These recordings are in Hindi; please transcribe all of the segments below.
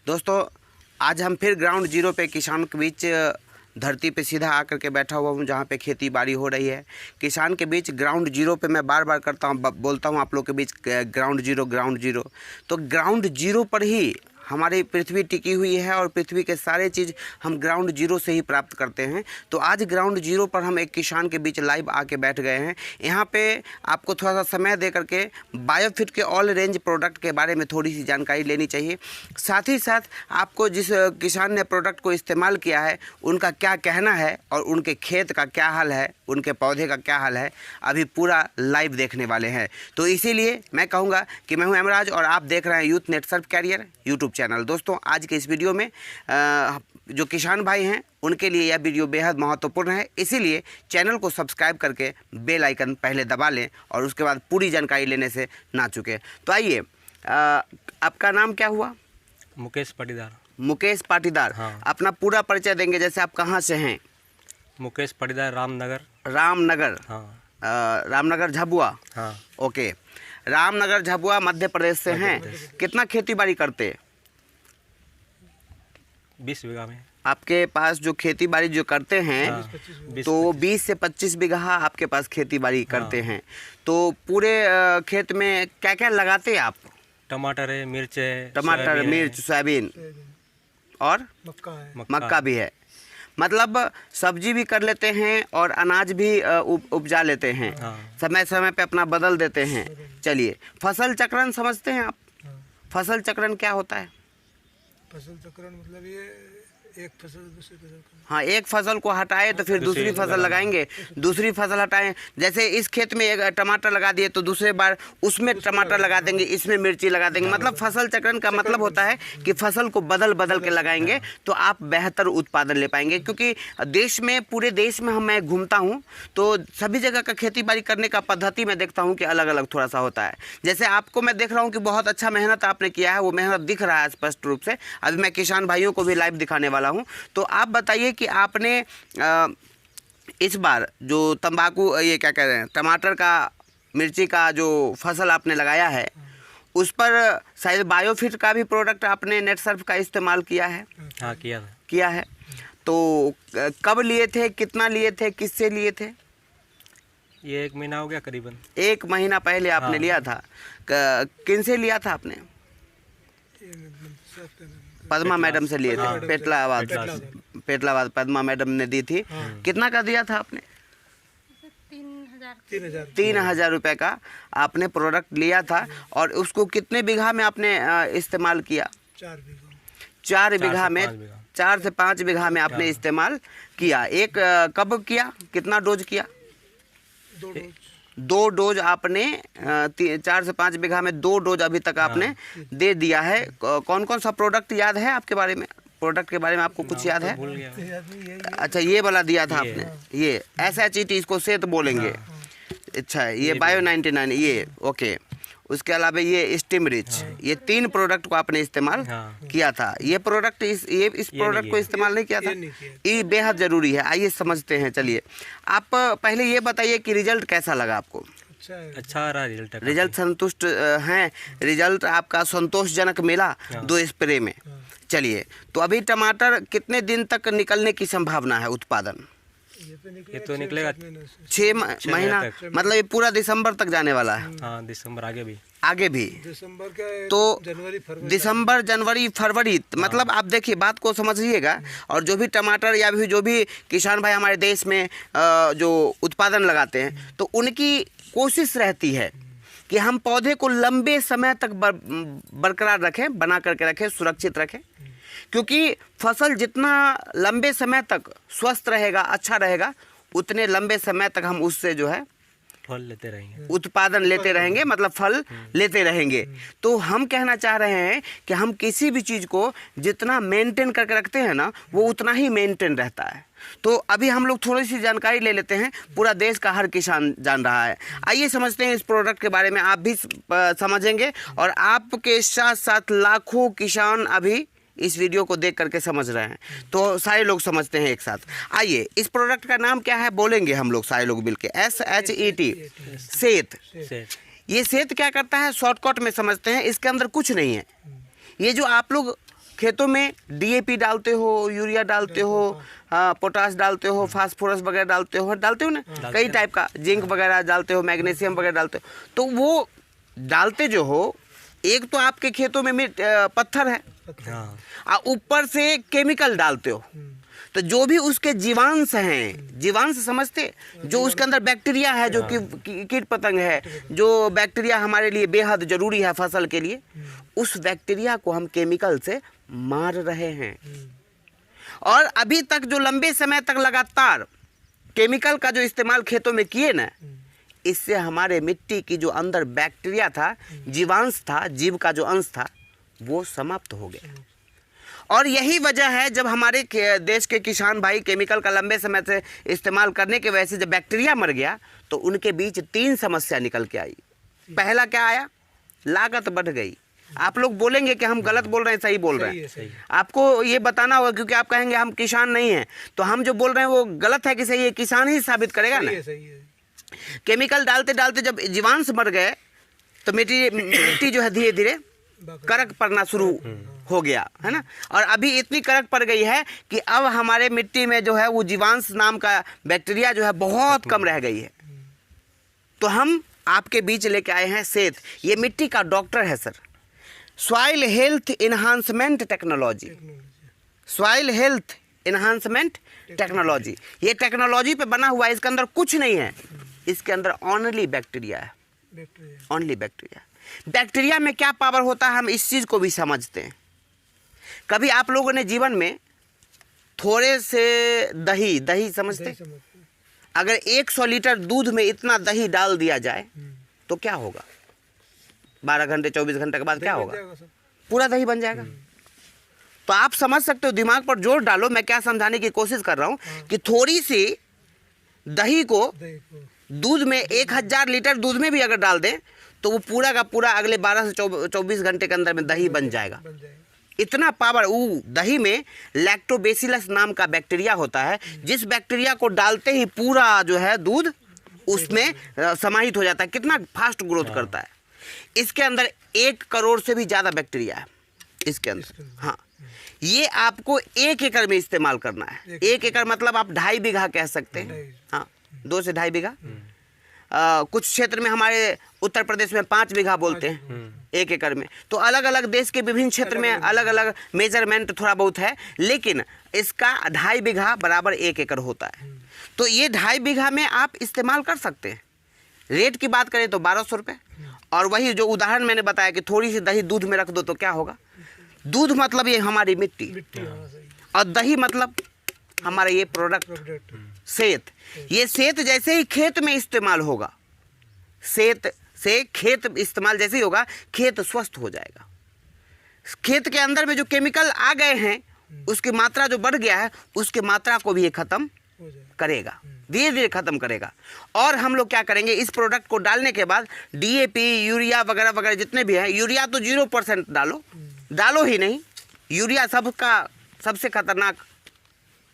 दोस्तों आज हम फिर ग्राउंड जीरो पे किसानों के बीच धरती पे सीधा आकर के बैठा हुआ हूँ, जहाँ पे खेती बाड़ी हो रही है। किसान के बीच ग्राउंड जीरो पे मैं बार बार बोलता हूँ आप लोग के बीच ग्राउंड जीरो। तो ग्राउंड जीरो पर ही हमारी पृथ्वी टिकी हुई है और पृथ्वी के सारे चीज़ हम ग्राउंड जीरो से ही प्राप्त करते हैं। तो आज ग्राउंड जीरो पर हम एक किसान के बीच लाइव आके बैठ गए हैं। यहाँ पे आपको थोड़ा सा समय दे करके बायोफिट के ऑल रेंज प्रोडक्ट के बारे में थोड़ी सी जानकारी लेनी चाहिए। साथ ही साथ आपको जिस किसान ने प्रोडक्ट को इस्तेमाल किया है उनका क्या कहना है और उनके खेत का क्या हाल है, उनके पौधे का क्या हाल है, अभी पूरा लाइव देखने वाले हैं। तो इसीलिए मैं कहूँगा कि मैं हूँ एमराज और आप देख रहे हैं youth net surf career YouTube channel. दोस्तों आज के इस वीडियो में जो किसान भाई हैं उनके लिए यह वीडियो बेहद महत्वपूर्ण है, इसीलिए चैनल को सब्सक्राइब करके बेल आइकन पहले दबा लें और उसके बाद पूरी जानकारी लेने से ना चुकें। तो आइए, आपका नाम क्या हुआ? मुकेश पाटीदार। मुकेश पाटीदार। हाँ। अपना पूरा परिचय देंगे, जैसे आप कहाँ से हैं? मुकेश पाटीदार, रामनगर। रामनगर। हाँ। रामनगर झाबुआ। हाँ। ओके, रामनगर झाबुआ मध्य प्रदेश से हैं। कितना खेती बाड़ी करते? 20 बीघा में। आपके पास जो खेती बाड़ी जो करते हैं, हाँ, तो 20 से 25 बीघा आपके पास खेती बाड़ी करते हैं। तो पूरे खेत में क्या क्या लगाते हैं आप? टमाटर है, मिर्च है, टमाटर, मिर्च, सोयाबीन और मक्का भी है। मतलब सब्जी भी कर लेते हैं और अनाज भी उपजा लेते हैं। हाँ। समय समय पे अपना बदल देते हैं। चलिए, फसल चक्रण समझते हैं आप? फसल चक्रण क्या होता है? फसल चक्रण मतलब ये एक फसल दूसरी फसल। हाँ, एक फसल को हटाए तो फिर दूसरी फसल लगाएंगे, दूसरी फसल हटाएं। जैसे इस खेत में एक टमाटर लगा दिए तो दूसरे बार उसमें टमाटर लगा देंगे, इसमें मिर्ची लगा देंगे। मतलब फसल चक्रण का मतलब होता है कि फसल को बदल बदल के लगाएंगे तो आप बेहतर उत्पादन ले पाएंगे। क्योंकि देश में, पूरे देश में मैं घूमता हूँ तो सभी जगह का खेती बाड़ी करने का पद्धति मैं देखता हूँ कि अलग अलग थोड़ा सा होता है। जैसे आपको मैं देख रहा हूँ कि बहुत अच्छा मेहनत आपने किया है, वो मेहनत दिख रहा है स्पष्ट रूप से। अभी मैं किसान भाइयों को भी लाइव दिखाने वाला हूँ। तो आप बताइए कि आपने इस बार जो तंबाकू, ये क्या कह रहे हैं, टमाटर का, मिर्ची का जो फसल आपने लगाया है उस पर शायद बायोफिट का भी प्रोडक्ट आपने नेट सर्फ का इस्तेमाल किया है? हाँ, किया है। तो कब लिए थे, कितना लिए थे, किससे लिए थे? ये 1 महीना हो गया करीबन। 1 महीना पहले आपने हाँ। लिया था। किन से लिया था आपने? पद्मा मैडम से लिए थे। पेटलाबाद पद्मा मैडम ने दी थी। कितना का दिया था आपने? 3,000 रुपये का आपने प्रोडक्ट लिया था। और उसको कितने बीघा में आपने इस्तेमाल किया? 4 बीघा में, 4 से 5 बीघा में आपने इस्तेमाल किया। एक कब किया, कितना डोज किया? 2 डोज आपने 4 से 5 बीघा में 2 डोज अभी तक आपने दे दिया है। कौन कौन सा प्रोडक्ट याद है आपके बारे में? प्रोडक्ट के बारे में आपको कुछ याद है? भूल गया। अच्छा, ये वाला दिया था आपने, ये SHET, इसको सेत बोलेंगे। अच्छा, ये बायो 99, ये ओके। उसके अलावा ये स्टीम रिच, ये 3 प्रोडक्ट को आपने इस्तेमाल किया था। ये प्रोडक्ट, इस प्रोडक्ट को इस्तेमाल नहीं किया था। ये बेहद ज़रूरी है। आइए समझते हैं। चलिए, आप पहले ये बताइए कि रिजल्ट कैसा लगा आपको? अच्छा रहा रिजल्ट। रिजल्ट संतुष्ट हैं? रिजल्ट आपका संतोषजनक मिला 2 स्प्रे में? चलिए, तो अभी टमाटर कितने दिन तक निकलने की संभावना है उत्पादन? ये तो निकलेगा 6 महीना, मतलब ये पूरा दिसंबर तक जाने वाला है। हाँ, दिसंबर आगे भी। दिसंबर का तो दिसंबर जनवरी फरवरी, मतलब आप देखिए, बात को समझिएगा। और जो भी टमाटर या भी जो भी किसान भाई हमारे देश में जो उत्पादन लगाते हैं, तो उनकी कोशिश रहती है कि हम पौधे को लंबे समय तक बरकरार रखें, बना करके रखें, सुरक्षित रखें। क्योंकि फसल जितना लंबे समय तक स्वस्थ रहेगा, अच्छा रहेगा, उतने लंबे समय तक हम उससे जो है फल लेते रहेंगे, उत्पादन लेते रहेंगे, मतलब फल लेते रहेंगे। तो हम कहना चाह रहे हैं कि हम किसी भी चीज़ को जितना मेंटेन करके रखते हैं ना, वो उतना ही मेंटेन रहता है। तो अभी हम लोग थोड़ी सी जानकारी ले लेते हैं, पूरा देश का हर किसान जान रहा है। आइए समझते हैं इस प्रोडक्ट के बारे में, आप भी समझेंगे और आपके साथ साथ लाखों किसान अभी इस वीडियो को देख करके समझ रहे हैं, तो सारे लोग समझते हैं एक साथ। आइए, इस प्रोडक्ट का नाम क्या है बोलेंगे हम लोग सारे लोग मिलके? SHET, सेत। ये सेत क्या करता है, शॉर्टकट में समझते हैं। इसके अंदर कुछ नहीं है। ये जो आप लोग खेतों में डीएपी डालते हो, यूरिया डालते हो, पोटास डालते हो, फास्फोरस वगैरह डालते हो ना, कई टाइप का, जिंक वगैरह डालते हो, मैग्नीशियम वगैरह डालते हो। तो वो डालते जो हो, एक तो आपके खेतों में पत्थर है हाँ और ऊपर से केमिकल डालते हो। तो जो भी उसके जीवांश हैं, जीवांश समझते, जो उसके अंदर बैक्टीरिया है, जो कि कीट पतंग है, जो बैक्टीरिया हमारे लिए बेहद जरूरी है फसल के लिए, उस बैक्टीरिया को हम केमिकल से मार रहे हैं। और अभी तक जो लंबे समय तक लगातार केमिकल का जो इस्तेमाल खेतों में किए ना, इससे हमारे मिट्टी की जो अंदर बैक्टीरिया था, जीवांश था, जीव का जो अंश था, वो समाप्त हो गया। और यही वजह है जब हमारे देश के किसान भाई केमिकल का लंबे समय से इस्तेमाल करने की वजह से जब बैक्टीरिया मर गया, तो उनके बीच 3 समस्या निकल के आई। पहला क्या आया? लागत बढ़ गई। आप लोग बोलेंगे कि हम गलत बोल रहे हैं, सही बोल रहे हैं, आपको ये बताना होगा, क्योंकि आप कहेंगे हम किसान नहीं हैं, तो हम जो बोल रहे हैं वो गलत है कि सही है, किसान ही साबित करेगा ना। केमिकल डालते डालते जब जीवांश मर गए, तो मिट्टी जो है धीरे धीरे करक पड़ना शुरू हो गया, है ना। और अभी इतनी करक पड़ गई है कि अब हमारे मिट्टी में जो है वो जीवांश नाम का बैक्टीरिया जो है बहुत कम रह गई है। तो हम आपके बीच लेके आए हैं सेत, ये मिट्टी का डॉक्टर है sir. Soil health enhancement technology, soil health enhancement technology, ये टेक्नोलॉजी पे बना हुआ है। इसके अंदर कुछ नहीं है, इसके अंदर ओनली बैक्टीरिया है, ओनली बैक्टीरिया। बैक्टीरिया में क्या पावर होता है, हम इस चीज़ को भी समझते हैं। कभी आप लोगों ने जीवन में थोड़े से दही समझते, अगर 100 लीटर दूध में इतना दही डाल दिया जाए तो क्या होगा? 12 घंटे 24 घंटे के बाद क्या होगा? पूरा दही बन जाएगा। तो आप समझ सकते हो, दिमाग पर जोर डालो। मैं क्या समझाने की कोशिश कर रहा हूँ कि थोड़ी सी दही को दूध में 1000 लीटर दूध में भी अगर डाल दें तो वो पूरा का पूरा अगले 12 से 24 घंटे के अंदर में दही बन जाएगा। इतना पावर वो दही में लैक्टोबैसिलस नाम का बैक्टीरिया होता है, जिस बैक्टीरिया को डालते ही पूरा जो है दूध उसमें समाहित हो जाता है। कितना फास्ट ग्रोथ करता है। इसके अंदर 1 करोड़ से भी ज़्यादा बैक्टीरिया है इसके अंदर। हाँ, ये आपको 1 एकड़ में इस्तेमाल करना है। 1 एकड़ मतलब आप 2.5 बीघा कह सकते हैं। हाँ, 2 से 2.5 बीघा। कुछ क्षेत्र में हमारे उत्तर प्रदेश में 5 बीघा बोलते हैं 1 एकड़ में। तो अलग अलग देश के विभिन्न क्षेत्र में अलग अलग मेजरमेंट थोड़ा बहुत है, लेकिन इसका 2.5 बीघा बराबर 1 एकड़ होता है। तो ये 2.5 बीघा में आप इस्तेमाल कर सकते हैं। रेट की बात करें तो 1200 रुपये। और वही जो उदाहरण मैंने बताया कि थोड़ी सी दही दूध में रख दो तो क्या होगा? दूध मतलब ये हमारी मिट्टी, और दही मतलब हमारा ये प्रोडक्ट सेत। ये सेत जैसे ही खेत में इस्तेमाल होगा, सेत से खेत इस्तेमाल जैसे ही होगा, खेत स्वस्थ हो जाएगा। खेत के अंदर में जो केमिकल आ गए हैं उसकी मात्रा जो बढ़ गया है, उसकी मात्रा को भी ये खत्म करेगा, धीरे धीरे खत्म करेगा। और हम लोग क्या करेंगे, इस प्रोडक्ट को डालने के बाद डीएपी, यूरिया वगैरह वगैरह जितने भी हैं, यूरिया तो 0% डालो ही नहीं। यूरिया सबसे खतरनाक,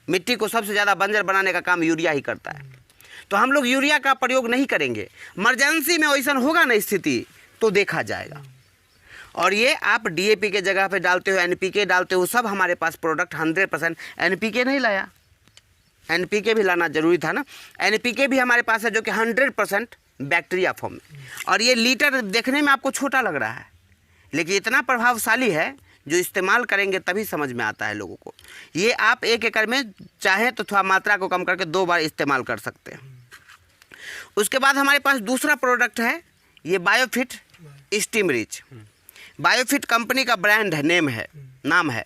मिट्टी को सबसे ज़्यादा बंजर बनाने का काम यूरिया ही करता है। तो हम लोग यूरिया का प्रयोग नहीं करेंगे। इमरजेंसी में वैसा होगा ना स्थिति तो देखा जाएगा। और ये आप डीएपी के जगह पे डालते हो, एनपीके डालते हो, सब हमारे पास प्रोडक्ट 100%। एनपीके नहीं लाया, एनपीके भी लाना जरूरी था ना। एनपीके भी हमारे पास है जो कि 100% बैक्टीरिया फॉर्म में। और ये लीटर देखने में आपको छोटा लग रहा है, लेकिन इतना प्रभावशाली है, जो इस्तेमाल करेंगे तभी समझ में आता है लोगों को। ये आप 1 एकड़ में चाहे तो थोड़ा मात्रा को कम करके 2 बार इस्तेमाल कर सकते हैं। उसके बाद हमारे पास दूसरा प्रोडक्ट है, ये बायोफिट स्टीम रिच। बायोफिट कंपनी का ब्रांड है, नाम है,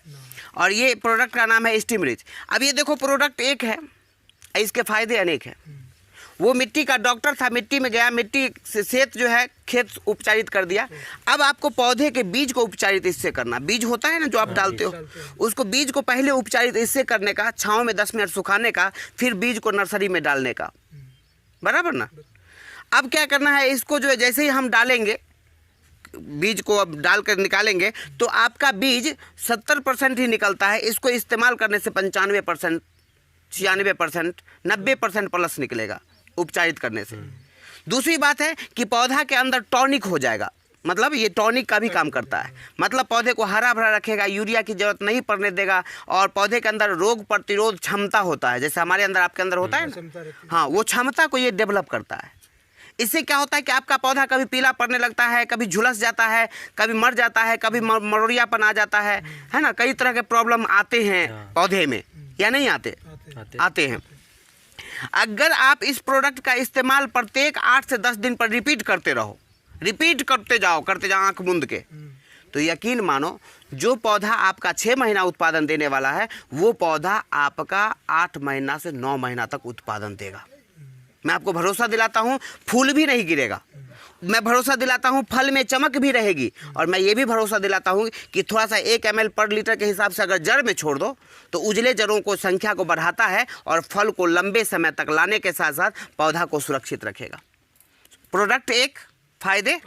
और ये प्रोडक्ट का नाम है स्टीम रिच। अब ये देखो, प्रोडक्ट एक है, इसके फायदे अनेक हैं। वो मिट्टी का डॉक्टर था, मिट्टी में गया, मिट्टी से सेत जो है खेत उपचारित कर दिया। अब आपको पौधे के बीज को उपचारित इससे करना। बीज होता है ना जो आप डालते हो, उसको बीज को पहले उपचारित इससे करने का, छाँव में 10 मिनट सुखाने का, फिर बीज को नर्सरी में डालने का, बराबर ना। अब क्या करना है, इसको जो है जैसे ही हम डालेंगे, बीज को अब डाल कर निकालेंगे तो आपका बीज 70% ही निकलता है। इसको इस्तेमाल करने से 95%, 96%, 90% प्लस निकलेगा उपचारित करने से। दूसरी बात है कि पौधा के अंदर टॉनिक हो जाएगा, मतलब ये टॉनिक का भी काम करता है, मतलब पौधे को हरा भरा रखेगा, यूरिया की जरूरत नहीं पड़ने देगा, और पौधे के अंदर रोग प्रतिरोध क्षमता होता है, जैसे हमारे अंदर आपके अंदर होता है ना, क्षमता रहती हाँ, वो क्षमता को ये डेवलप करता है। इससे क्या होता है कि आपका पौधा कभी पीला पड़ने लगता है, कभी झुलस जाता है, कभी मर जाता है, कभी मरोड़ियापन आ जाता है ना, कई तरह के प्रॉब्लम आते हैं पौधे में, या नहीं आते? आते हैं। अगर आप इस प्रोडक्ट का इस्तेमाल प्रत्येक 8 से 10 दिन पर रिपीट करते रहो, रिपीट करते जाओ आंख मूंद के, तो यकीन मानो जो पौधा आपका 6 महीना उत्पादन देने वाला है, वो पौधा आपका 8 महीना से 9 महीना तक उत्पादन देगा। मैं आपको भरोसा दिलाता हूँ, फूल भी नहीं गिरेगा, मैं भरोसा दिलाता हूँ फल में चमक भी रहेगी, और मैं ये भी भरोसा दिलाता हूँ कि थोड़ा सा 1 ml पर लीटर के हिसाब से अगर जड़ में छोड़ दो तो उजले जड़ों को संख्या को बढ़ाता है और फल को लंबे समय तक लाने के साथ साथ पौधा को सुरक्षित रखेगा। प्रोडक्ट एक, फायदे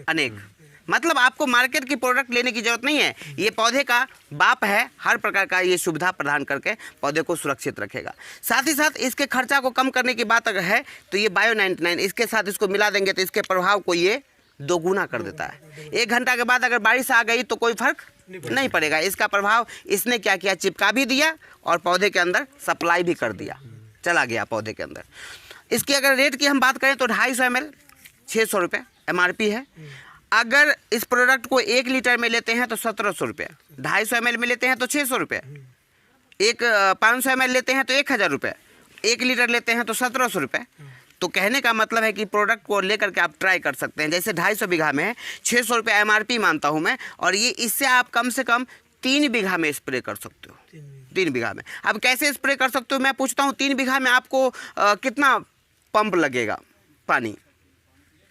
अनेक। मतलब आपको मार्केट की प्रोडक्ट लेने की जरूरत नहीं है, ये पौधे का बाप है, हर प्रकार का ये सुविधा प्रदान करके पौधे को सुरक्षित रखेगा। साथ ही साथ इसके खर्चा को कम करने की बात अगर है तो ये बायो 99 इसके साथ इसको मिला देंगे तो इसके प्रभाव को ये दोगुना कर देता है। 1 घंटा के बाद अगर बारिश आ गई तो कोई फर्क नहीं पड़ेगा। इसका प्रभाव इसने क्या किया, चिपका भी दिया और पौधे के अंदर सप्लाई भी कर दिया, चला गया पौधे के अंदर। इसकी अगर रेट की हम बात करें तो 250 ml 600 रुपये MRP है। अगर इस प्रोडक्ट को 1 लीटर में लेते हैं तो 1700 रुपये, 250 ml में लेते हैं तो 600 रुपये, 500 ml लेते हैं तो 1000 रुपये, 1 लीटर लेते हैं तो 1700 रुपये। तो कहने का मतलब है कि प्रोडक्ट को लेकर के आप ट्राई कर सकते हैं। जैसे 250 बीघा में है, 600 रुपये MRP मानता हूँ मैं, और ये इससे आप कम से कम 3 बीघा में स्प्रे कर सकते हो। 3 बीघा में अब कैसे स्प्रे कर सकते हो मैं पूछता हूँ। 3 बीघा में आपको कितना पंप लगेगा पानी?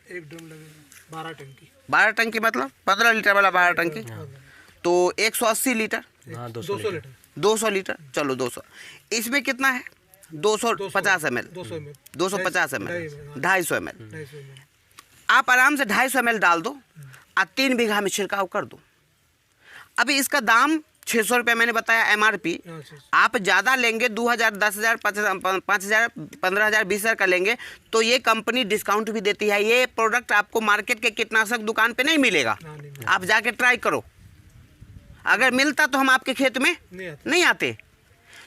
1 ड्रम लगेगा, 12 टंकी। 12 टंकी मतलब 15 लीटर वाला 12 टंकी, तो 180 लीटर, 200 लीटर, 200 लीटर, चलो 200। इसमें कितना है? 250 ml, 250 ml, 250 ml। आप आराम से 250 ml डाल दो और 3 बीघा में छिड़काव कर दो। अभी इसका दाम 600 रुपये मैंने बताया MRP। आप ज़्यादा लेंगे, 2000, 10,000, 5,000, 15,000, 20,000 का लेंगे तो ये कंपनी डिस्काउंट भी देती है। ये प्रोडक्ट आपको मार्केट के कीटनाशक दुकान पे नहीं मिलेगा, आप जाके ट्राई करो। अगर मिलता तो हम आपके खेत में नहीं आते,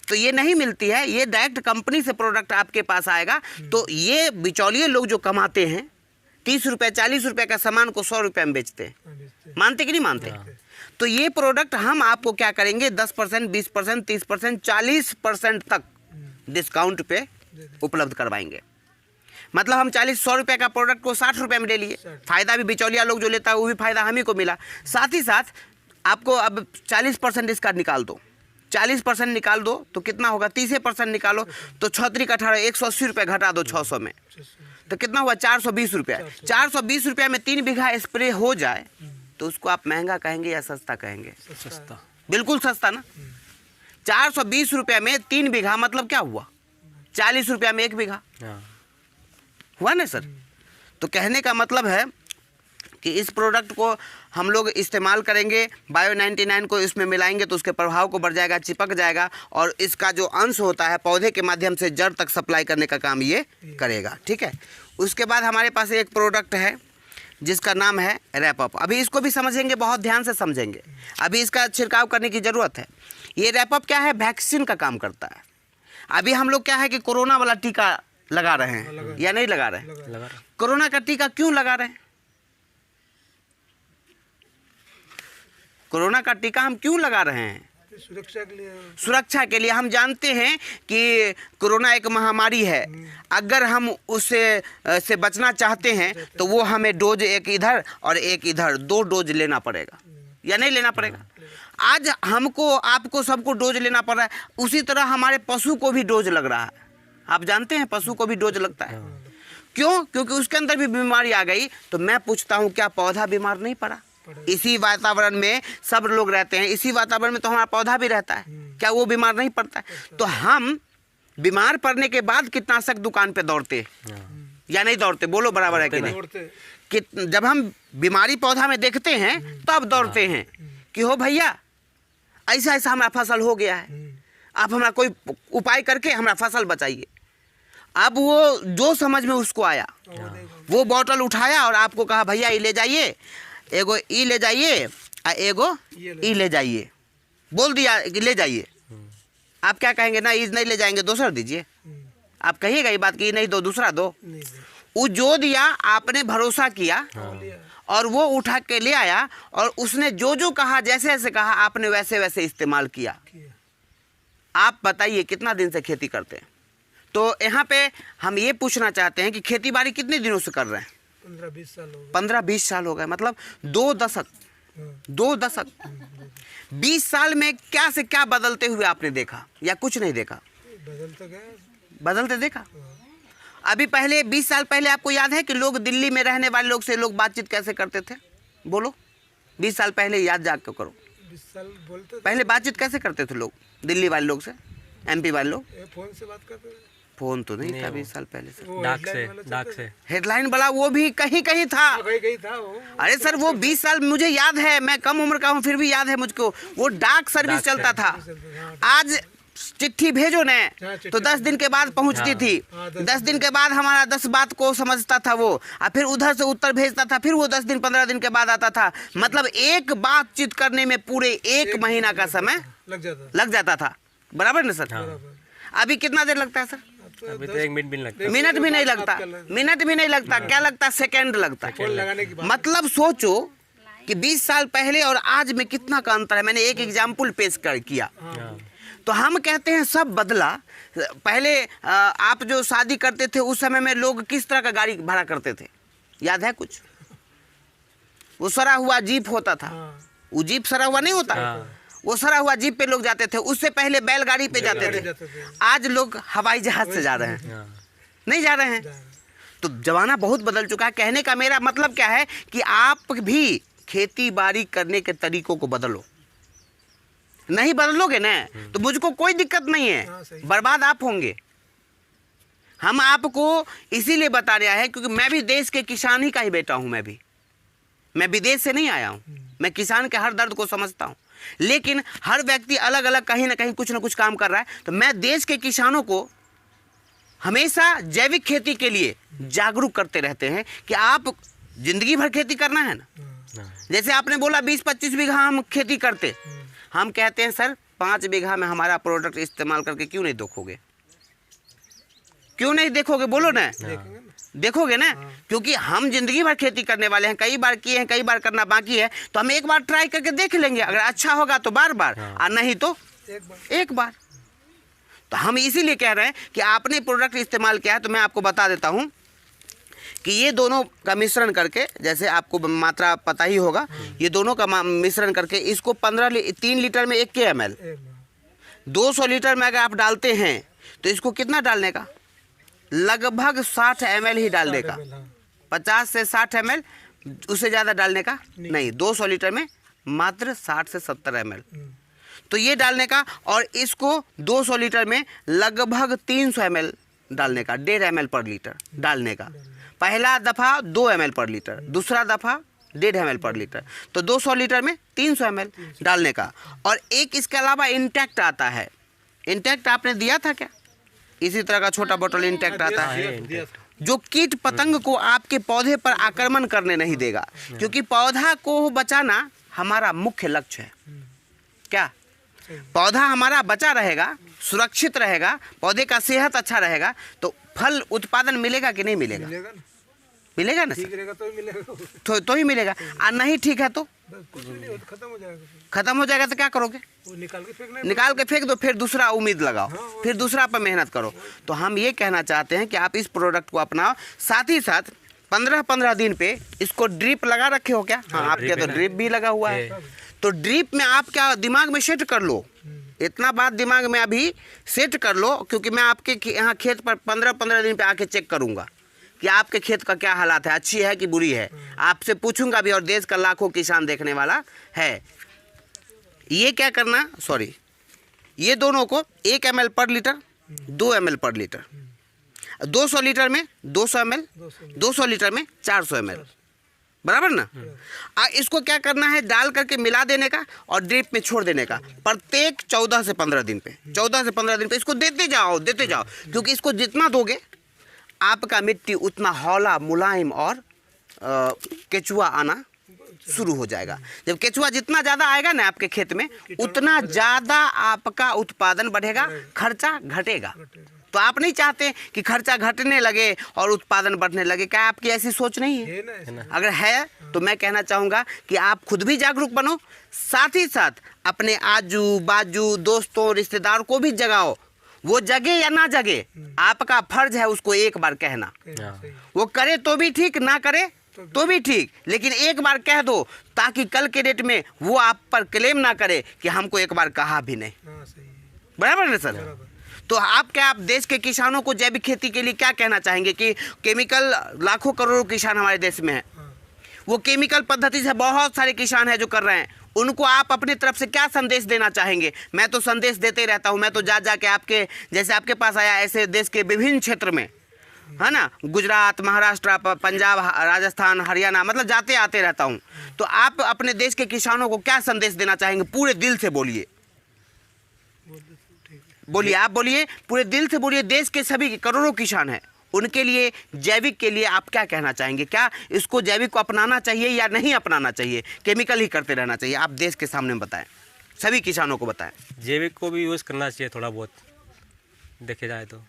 तो ये नहीं मिलती है, ये डायरेक्ट कंपनी से प्रोडक्ट आपके पास आएगा। तो ये बिचौलिए लोग जो कमाते हैं 30 रुपये 40 रुपये का सामान को 100 रुपये में बेचते हैं, मानते कि नहीं मानते? तो ये प्रोडक्ट हम आपको क्या करेंगे, 10%, 20%, 30%, 40% तक डिस्काउंट पे उपलब्ध करवाएंगे। मतलब हम 100 रुपये का प्रोडक्ट को 60 रुपये में ले लिए, फ़ायदा भी बिचौलिया लोग जो लेता है वो भी फ़ायदा हम ही को मिला। साथ ही साथ आपको अब 40% इसका निकाल दो, 40% निकाल दो तो कितना होगा, 30% निकालो तो 6 18, 180 रुपये घटा दो 600 में, तो कितना हुआ, 420 रुपये। 420 रुपये में 3 बीघा स्प्रे हो जाए तो उसको आप महंगा कहेंगे या सस्ता कहेंगे? सस्ता, बिल्कुल सस्ता ना। 420 रुपये में 3 बीघा मतलब क्या हुआ, 40 रुपये में 1 बीघा हुआ ना सर। तो कहने का मतलब है कि इस प्रोडक्ट को हम लोग इस्तेमाल करेंगे, बायो 99 को इसमें मिलाएंगे तो उसके प्रभाव को बढ़ जाएगा, चिपक जाएगा, और इसका जो अंश होता है पौधे के माध्यम से जड़ तक सप्लाई करने का काम ये करेगा। ठीक है। उसके बाद हमारे पास एक प्रोडक्ट है जिसका नाम है रैपअप। अभी इसको भी समझेंगे, बहुत ध्यान से समझेंगे, अभी इसका छिड़काव करने की ज़रूरत है। ये रैपअप क्या है, वैक्सीन का काम करता है। अभी हम लोग क्या है कि कोरोना वाला टीका लगा रहे हैं या नहीं लगा रहे हैं? कोरोना का टीका क्यों लगा रहे हैं? कोरोना का टीका हम क्यों लगा रहे हैं? सुरक्षा के लिए। हम जानते हैं कि कोरोना एक महामारी है, अगर हम उससे से बचना चाहते हैं तो वो हमें डोज एक इधर और एक इधर 2 डोज लेना पड़ेगा या नहीं लेना पड़ेगा? आज हमको आपको सबको डोज लेना पड़ रहा है, उसी तरह हमारे पशु को भी डोज लग रहा है। आप जानते हैं पशु को भी डोज लगता है, क्यों? क्योंकि उसके अंदर भी बीमारी आ गई। तो मैं पूछता हूँ, क्या पौधा बीमार नहीं पड़ा? इसी वातावरण में सब लोग रहते हैं, इसी वातावरण में तो हमारा पौधा भी रहता है, क्या वो बीमार नहीं पड़ता है? तो हम बीमार पड़ने के बाद कीटनाशक दुकान पे दौड़ते या नहीं दौड़ते? बोलो बराबर है कि नहीं? कि जब हम बीमारी पौधा में देखते हैं तब दौड़ते हैं कि हो भैया ऐसा ऐसा हमारा फसल हो गया है, आप हमारा कोई उपाय करके हमारा फसल बचाइए। अब वो जो समझ में उसको आया वो बोतल उठाया और आपको कहा भैया ये ले जाइए, एगो ई ले जाइए और एगो ई ले जाइए, बोल दिया कि ले जाइए। आप क्या कहेंगे? ना ई नहीं ले जाएंगे, दूसरा दीजिए। आप कहिएगा ये बात कि नहीं दो, दूसरा दो। नहीं दे। वो जो दिया आपने भरोसा किया लिया। और वो उठा के ले आया और उसने जो जो कहा, जैसे जैसे कहा, आपने वैसे वैसे इस्तेमाल किया। किया। आप बताइए कितना दिन से खेती करते हैं? तो यहाँ पे हम ये पूछना चाहते हैं कि खेती बाड़ी कितने दिनों से कर रहे हैं? 15-20 साल हो गए। 15-20 साल हो गए, मतलब 2 दशक। हाँ। 2 दशक। 20 साल में क्या से क्या बदलते हुए आपने देखा या कुछ नहीं देखा? बदल तो गया। बदलते देखा। अभी पहले 20 साल पहले आपको याद है कि लोग दिल्ली में रहने वाले लोग से लोग बातचीत कैसे करते थे? बोलो, 20 साल पहले याद जाग के करो। 20 साल बोलते थे। पहले बातचीत कैसे करते थे लोग दिल्ली वाले लोग से, MP वाले लोग? ये फोन से बात करते थे। फोन तो नहीं था 20 साल पहले से। वो डाक headline से, वाला डाक चलता से। हेडलाइन वाला वो भी कहीं कहीं था। था। कहीं था वो। अरे सर वो 20 साल मुझे याद है, मैं कम उम्र का हूँ फिर भी याद है मुझको। वो डाक सर्विस डाक चलता था। हाँ, आज चिट्ठी भेजो ने चिट्ठी तो 10 दिन के बाद पहुंचती हाँ। थी। हाँ, 10 दिन के बाद हमारा 10 बात को समझता था वो, और फिर उधर से उत्तर भेजता था, फिर वो 10 दिन 15 दिन के बाद आता था। मतलब एक बातचीत करने में पूरे 1 महीना का समय लग जाता था। बराबर ना सर? बराबर। अभी कितना देर लगता है सर? अभी तो 1 मिनट भी नहीं लगता। मिनट भी नहीं लगता, मिनट भी नहीं लगता, क्या लगता? सेकंड लगता। फोन लगाने की बात। मतलब सोचो कि 20 साल पहले और आज में कितना का अंतर है। मैंने एक एग्जाम्पल पेश कर किया। हाँ। तो हम कहते हैं सब बदला। पहले आप जो शादी करते थे उस समय में लोग किस तरह का गाड़ी भाड़ा करते थे, याद है कुछ? वो सरा हुआ जीप होता था। हाँ। वो जीप सरा हुआ नहीं होता, हाँ। वो सरा हुआ जीप पे लोग जाते थे। उससे पहले बैलगाड़ी पे जाते थे। जाते थे। आज लोग हवाई जहाज से जा रहे हैं, हाँ। नहीं जा रहे हैं। तो जमाना बहुत बदल चुका है। कहने का मेरा मतलब क्या है कि आप भी खेती बाड़ी करने के तरीकों को बदलो। नहीं बदलोगे ना तो मुझको कोई दिक्कत नहीं हाँ, है, सही। बर्बाद आप होंगे। हम आपको इसीलिए बता रहे हैं क्योंकि मैं भी देश के किसान ही का ही बेटा हूं। मैं विदेश से नहीं आया हूं। मैं किसान के हर दर्द को समझता हूं। लेकिन हर व्यक्ति अलग अलग कहीं ना कहीं कुछ ना कुछ काम कर रहा है। तो मैं देश के किसानों को हमेशा जैविक खेती के लिए जागरूक करते रहते हैं कि आप जिंदगी भर खेती करना है ना। हाँ। जैसे आपने बोला 20-25 बीघा हम खेती करते, हम कहते हैं सर 5 बीघा में हमारा प्रोडक्ट इस्तेमाल करके क्यों नहीं देखोगे? क्यों नहीं देखोगे? बोलो ना। देखेंगे ना। देखोगे ना, क्योंकि हम जिंदगी भर खेती करने वाले हैं। कई बार किए हैं, कई बार करना बाकी है। तो हम एक बार ट्राई करके देख लेंगे। अगर अच्छा होगा तो बार बार, और नहीं तो एक बार। तो हम इसीलिए कह रहे हैं कि आपने प्रोडक्ट इस्तेमाल किया है तो मैं आपको बता देता हूं कि ये दोनों का मिश्रण करके, जैसे आपको मात्रा पता ही होगा, ये दोनों का मिश्रण करके इसको 3 लीटर में 1 ml, 200 लीटर में अगर आप डालते हैं तो इसको कितना डालने का? लगभग 60 ml ही डालने का। 50 से 60 ml, उससे ज़्यादा डालने का नहीं। 200 लीटर में मात्र 60 से 70 ml तो ये डालने का। और इसको 200 लीटर में लगभग 300 ml डालने का, 1.5 ml पर लीटर डालने का। पहला दफ़ा 2 ml पर लीटर, दूसरा दफ़ा 1.5 ml पर लीटर। तो 200 लीटर में 300 ml डालने का। और एक इसके अलावा इंटैक्ट आता है। इंटैक्ट आपने दिया था क्या? इसी तरह का छोटा बोतल इंटैक्ट आता है जो कीट पतंग को आपके पौधे पर आक्रमण करने नहीं देगा, क्योंकि पौधा को बचाना हमारा मुख्य लक्ष्य है। क्या? पौधा हमारा बचा रहेगा, सुरक्षित रहेगा, पौधे का सेहत अच्छा रहेगा तो फल उत्पादन मिलेगा कि नहीं मिलेगा? मिलेगा ना। मिलेगा ना ठीक सर? रहेगा तो ही मिलेगा। तो ही मिलेगा। और नहीं ठीक है तो कुछ भी नहीं होता, खत्म हो जाएगा। खत्म हो जाएगा तो क्या करोगे? वो निकाल के फेंकना है। निकाल के फेंक दो, फिर दूसरा उम्मीद लगाओ, फिर दूसरा पर मेहनत करो। तो हम ये कहना चाहते हैं कि आप इस प्रोडक्ट को अपनाओ। साथ ही साथ 15-15 दिन पे इसको ड्रिप लगा रखे हो क्या? हाँ, आपके तो ड्रिप भी लगा हुआ है। तो ड्रिप में आप क्या दिमाग में सेट कर लो, इतना बात दिमाग में अभी सेट कर लो, क्योंकि मैं आपके यहाँ खेत पर 15-15 दिन पे आके चेक करूँगा कि आपके खेत का क्या हालात है, अच्छी है कि बुरी है। आपसे पूछूंगा भी, और देश का लाखों किसान देखने वाला है। ये क्या करना, सॉरी, ये दोनों को 1 ml पर लीटर, 2 ml पर लीटर, 200 लीटर में 200 ml, 200 लीटर में 400 ml, बराबर ना। इसको क्या करना है, डाल करके मिला देने का और ड्रिप में छोड़ देने का। प्रत्येक 14 से 15 दिन पे, 14 से 15 दिन पे इसको देते जाओ, क्योंकि इसको जितना दोगे आपका मिट्टी उतना हौला, मुलायम और केचुआ आना शुरू हो जाएगा। जब केचुआ जितना ज़्यादा आएगा ना आपके खेत में, उतना ज़्यादा आपका उत्पादन बढ़ेगा, खर्चा घटेगा। तो आप नहीं चाहते कि खर्चा घटने लगे और उत्पादन बढ़ने लगे। क्या आपकी ऐसी सोच नहीं है? अगर है तो मैं कहना चाहूँगा कि आप खुद भी जागरूक बनो, साथ ही साथ अपने आजू बाजू दोस्तों रिश्तेदार को भी जगाओ। वो जगे या ना जगे, आपका फर्ज है उसको एक बार कहना। वो करे तो भी ठीक, ना करे तो भी ठीक, लेकिन एक बार कह दो ताकि कल के डेट में वो आप पर क्लेम ना करे कि हमको एक बार कहा भी नहीं। बराबर है सर? तो आप देश के किसानों को जैविक खेती के लिए क्या कहना चाहेंगे कि केमिकल लाखों करोड़ों किसान हमारे देश में हैं, वो केमिकल पद्धति से बहुत सारे किसान हैं जो कर रहे हैं, उनको आप अपनी तरफ से क्या संदेश देना चाहेंगे? मैं तो संदेश देते ही रहता हूँ, मैं तो जा के आपके जैसे आपके पास आया ऐसे देश के विभिन्न क्षेत्र में, है ना, गुजरात, महाराष्ट्र, पंजाब, राजस्थान, हरियाणा, मतलब जाते आते रहता हूँ। तो आप अपने देश के किसानों को क्या संदेश देना चाहेंगे? पूरे दिल से बोलिए, बोलिए, आप बोलिए, पूरे दिल से बोलिए। देश के सभी करोड़ों किसान हैं, उनके लिए जैविक के लिए आप क्या कहना चाहेंगे? क्या इसको जैविक को अपनाना चाहिए या नहीं अपनाना चाहिए? केमिकल ही करते रहना चाहिए? आप देश के सामने बताएं, सभी किसानों को बताएं। जैविक को भी यूज़ करना चाहिए थोड़ा बहुत, देखे जाए तो।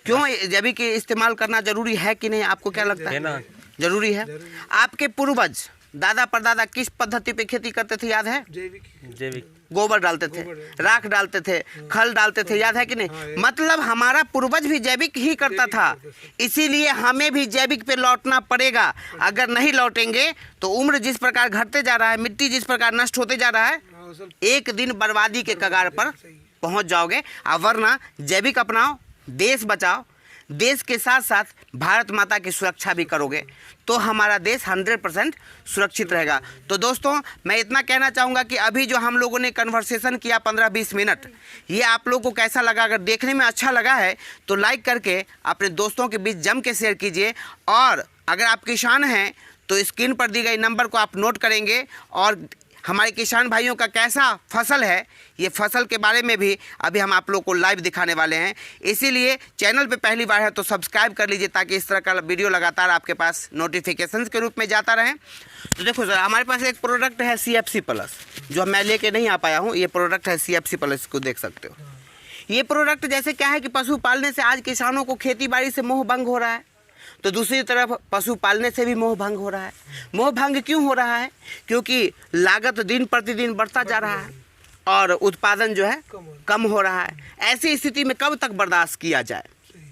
क्यों जैविक इस्तेमाल करना जरूरी है कि नहीं? आपको क्या लगता है? ना, जरूरी है। आपके पूर्वज दादा परदादा किस पद्धति पे खेती करते थे, याद है? जैविक गोबर डालते थे, राख डालते थे, खल डालते थे, याद है कि नहीं? मतलब हमारा पूर्वज भी जैविक ही करता था, इसीलिए हमें भी जैविक पे लौटना पड़ेगा। अगर नहीं लौटेंगे तो उम्र जिस प्रकार घटते जा रहा है, मिट्टी जिस प्रकार नष्ट होते जा रहा है, एक दिन बर्बादी के कगार पर पहुंच जाओगे। वरना जैविक अपनाओ, देश बचाओ, देश के साथ साथ भारत माता की सुरक्षा भी करोगे तो हमारा देश 100% सुरक्षित रहेगा। तो दोस्तों, मैं इतना कहना चाहूँगा कि अभी जो हम लोगों ने कन्वर्सेशन किया 15-20 मिनट, ये आप लोगों को कैसा लगा? अगर देखने में अच्छा लगा है तो लाइक करके अपने दोस्तों के बीच जम के शेयर कीजिए। और अगर आप किसान हैं तो स्क्रीन पर दी गई नंबर को आप नोट करेंगे और हमारे किसान भाइयों का कैसा फसल है, ये फसल के बारे में भी अभी हम आप लोग को लाइव दिखाने वाले हैं। इसीलिए चैनल पे पहली बार है तो सब्सक्राइब कर लीजिए ताकि इस तरह का वीडियो लगातार आपके पास नोटिफिकेशंस के रूप में जाता रहे। तो देखो सर, हमारे पास एक प्रोडक्ट है CFC प्लस, जो मैं लेके नहीं आ पाया हूँ। ये प्रोडक्ट है CFC प्लस, को देख सकते हो। ये प्रोडक्ट जैसे क्या है कि पशु पालने से आज किसानों को खेती बाड़ी से मोह भंग हो रहा है, तो दूसरी तरफ पशु पालने से भी मोह भंग हो रहा है। मोह भंग क्यों हो रहा है? क्योंकि लागत दिन प्रतिदिन बढ़ता जा रहा है और उत्पादन जो है कम हो रहा है। ऐसी स्थिति में कब तक बर्दाश्त किया जाए,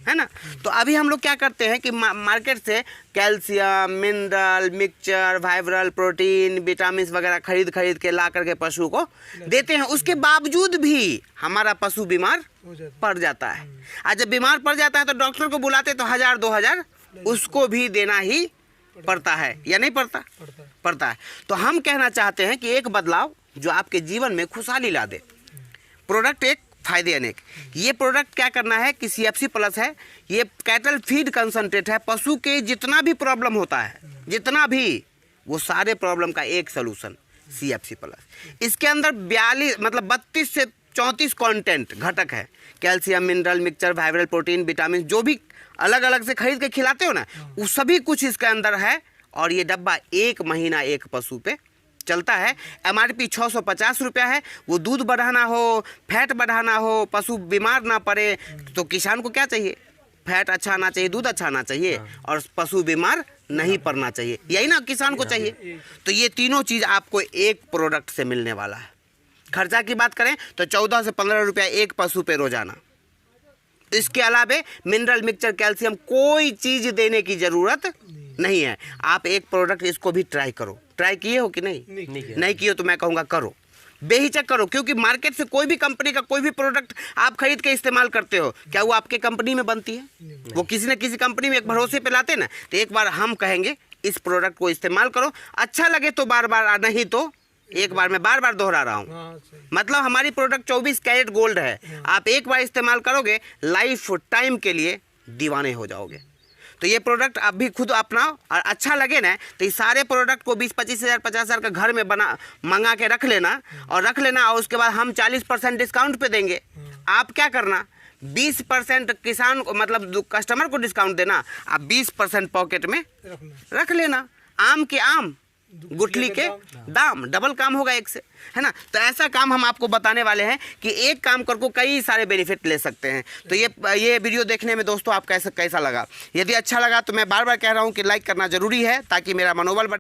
है ना? तो अभी हम लोग क्या करते हैं कि मार्केट से कैल्शियम, मिनरल मिक्सचर, वाइब्रल प्रोटीन, विटामिन वगैरह खरीद के ला करके पशु को देते हैं। उसके बावजूद भी हमारा पशु बीमार पड़ जाता है। और जब बीमार पड़ जाता है तो डॉक्टर को बुलाते तो 1000-2000 उसको भी देना ही पड़ता है, या नहीं पड़ता? पड़ता है। तो हम कहना चाहते हैं कि एक बदलाव जो आपके जीवन में खुशहाली ला दे, प्रोडक्ट एक फायदे अनेक। ये प्रोडक्ट क्या करना है कि CFC प्लस है, ये कैटल फीड कंसंट्रेट है। पशु के जितना भी प्रॉब्लम होता है, जितना भी, वो सारे प्रॉब्लम का एक सलूशन CFC प्लस। इसके अंदर 32 से 34 कंटेंट घटक है। कैल्शियम, मिनरल मिक्सचर, वाइब्रल प्रोटीन, विटामिन, जो भी अलग अलग से खरीद के खिलाते हो ना, वो सभी कुछ इसके अंदर है। और ये डब्बा 1 महीना एक पशु पे चलता है। MRP 650 रुपया है। वो दूध बढ़ाना हो, फैट बढ़ाना हो, पशु बीमार ना पड़े, तो किसान को क्या चाहिए? फैट अच्छा आना चाहिए, दूध अच्छा आना चाहिए और पशु बीमार नहीं पड़ना चाहिए, यही ना किसान को चाहिए। तो ये तीनों चीज़ आपको एक प्रोडक्ट से मिलने वाला है। खर्चा की बात करें तो 14 से 15 रुपया एक पशु पे रोजाना। इसके अलावे मिनरल मिक्सचर, कैल्शियम, कोई चीज़ देने की ज़रूरत नहीं है। आप एक प्रोडक्ट इसको भी ट्राई करो। ट्राई किए हो कि नहीं किए हो तो मैं कहूँगा करो, बेहिचक करो। क्योंकि मार्केट से कोई भी कंपनी का कोई भी प्रोडक्ट आप खरीद के इस्तेमाल करते हो, क्या वो आपके कंपनी में बनती है? वो किसी न किसी कंपनी में एक भरोसे पे लाते ना। तो एक बार हम कहेंगे इस प्रोडक्ट को इस्तेमाल करो, अच्छा लगे तो बार बार, नहीं तो एक बार, मैं बार बार दोहरा रहा हूँ। मतलब हमारी प्रोडक्ट 24 कैरेट गोल्ड है। आप एक बार इस्तेमाल करोगे, लाइफ टाइम के लिए दीवाने हो जाओगे। तो ये प्रोडक्ट आप भी खुद अपनाओ और अच्छा लगे ना तो इस सारे प्रोडक्ट को 20-25 हज़ार 50 हज़ार का घर में मंगा के रख लेना और उसके बाद हम 40% डिस्काउंट पे देंगे। आप क्या करना, 20% किसान को, मतलब कस्टमर को डिस्काउंट देना, आप 20% पॉकेट में रख लेना। आम के आम, गुठली के दाम डबल काम होगा एक से, है ना। तो ऐसा काम हम आपको बताने वाले हैं कि एक काम करके कई सारे बेनिफिट ले सकते हैं। तो ये वीडियो देखने में दोस्तों आप कैसा लगा? यदि अच्छा लगा तो मैं बार बार कह रहा हूँ कि लाइक करना जरूरी है ताकि मेरा मनोबल